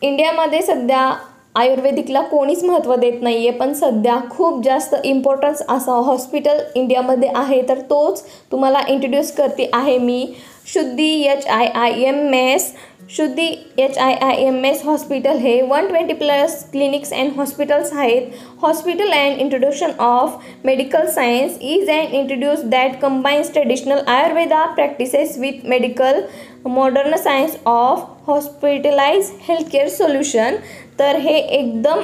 इंडियामध्ये सध्या आयुर्वेदिकला कोणीच महत्त्व देत नाही आहे, पण सध्या खूप जास्त इम्पॉर्टन्स असा हॉस्पिटल इंडियामध्ये आहे, तर तोच तुम्हाला इंट्रोड्यूस करते आहे मी. Shuddhi HIIMS. Shuddhi HIIMS hospital हे 120+ क्लिनिक्स अँड हॉस्पिटल्स आहेत. Hospital and introduction of medical science is and introduce that combines traditional Ayurveda practices with medical modern science of hospitalize healthcare solution. तर हे एकदम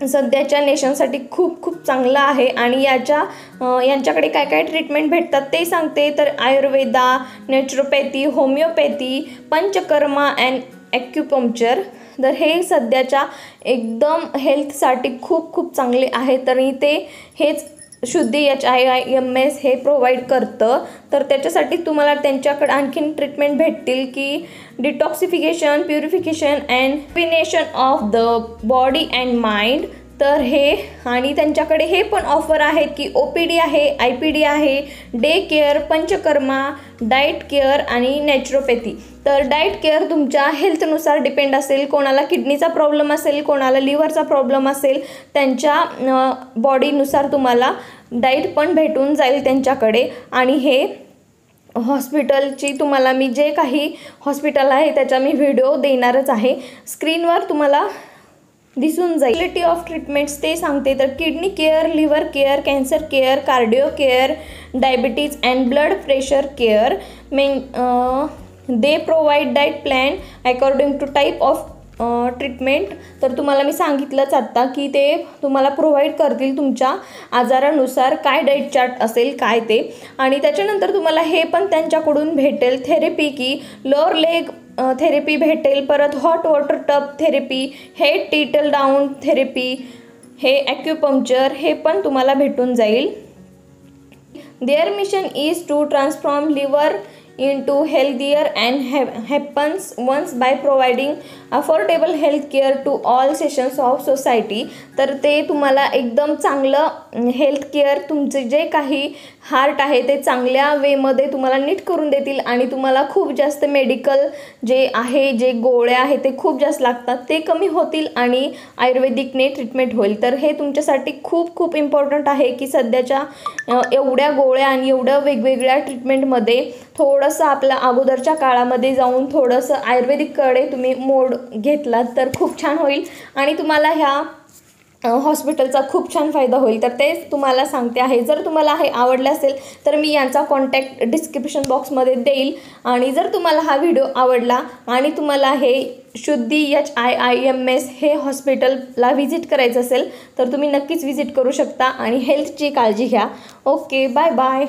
सध्याच्या नेशनसाठी खूप खूप चांगलं आहे. आणि यांच्याकडे काय काय ट्रीटमेंट भेटतात ते सांगते. तर Ayurveda, naturopathy, homeopathy, panchakarma and acupuncture. तर हे सध्याच्या एकदम हेल्थसाठी खूप खूप चांगले आहे. तरी ते हेच शुद्धी HIIMS हे प्रोव्हाइड करतं. तर त्याच्यासाठी तुम्हाला त्यांच्याकडे आणखीन ट्रीटमेंट भेटतील की detoxification, purification and rejuvenation of the body and mind. तर हे आणि त्यांच्याकडे हे पण ऑफर आहेत की OPD आहे, IPD आहे, day care, panchakarma, diet care आणि नॅचरोपॅथी. तर डाएट केअर तुमच्या हेल्थनुसार डिपेंड असेल. कोणाला किडनीचा प्रॉब्लेम असेल, कोणाला लिव्हरचा प्रॉब्लेम असेल, त्यांच्या बॉडीनुसार तुम्हाला डाएट पण भेटून जाईल त्यांच्याकडे. आणि हे हॉस्पिटलची तुम्हाला मी जे काही हॉस्पिटल आहे त्याचा मी व्हिडिओ देणारच आहे. स्क्रीनवर तुम्हाला दिसून जाईल. क्वालिटी ऑफ ट्रीटमेंट्स ते सांगते. तर kidney care, liver care, cancer care, cardio care, diabetes and blood pressure care. They provide diet plan according to type of treatment. तर तुम्हाला मी सांगितलंच आत्ता की ते तुम्हाला प्रोव्हाइड करतील तुमच्या आजारानुसार काय डाएट चार्ट असेल काय ते. आणि त्याच्यानंतर तुम्हाला हे पण त्यांच्याकडून भेटेल थेरपी की लोअर लेग थेरपी भेटेल, परत hot water tub therapy, head tilt down therapy, हे ॲक्युपंक्चर हे पण तुम्हाला भेटून जाईल. Their mission is to transform lives into healthier and happens once by providing affordable health care to all sections of society. तर ते तुम्हाला एकदम चांगलं हेल्थ केअर, तुमचे जे काही हार्ट आहे ते चांगल्या वेमध्ये तुम्हाला नीट करून देतील. आणि तुम्हाला खूप जास्त मेडिकल जे आहे, जे गोळ्या आहे ते खूप जास्त लागतात ते कमी होतील आणि आयुर्वेदिकने ट्रीटमेंट होईल. तर हे तुमच्यासाठी खूप खूप इम्पॉर्टंट आहे की सध्याच्या एवढ्या गोळ्या आणि एवढ्या वेगवेगळ्या ट्रीटमेंटमध्ये थोडंसं आपल्या अगोदरच्या काळामध्ये जाऊन थोडंसं आयुर्वेदिककडे तुम्ही मोड घेतलात तर खूप छान होईल आणि तुम्हाला ह्या हॉस्पिटलचा खूप छान फायदा होईल. तर तेच तुम्हाला सांगते आहे. जर तुम्हाला हे आवडलं असेल तर मी यांचा कॉन्टॅक्ट डिस्क्रिप्शन बॉक्समध्ये देईल. आणि जर तुम्हाला हा व्हिडिओ आवडला आणि तुम्हाला हे शुद्धी HIIMS हे हॉस्पिटलला व्हिजिट करायचं असेल तर तुम्ही नक्कीच व्हिजिट करू शकता आणि हेल्थची काळजी घ्या. Okay, bye bye.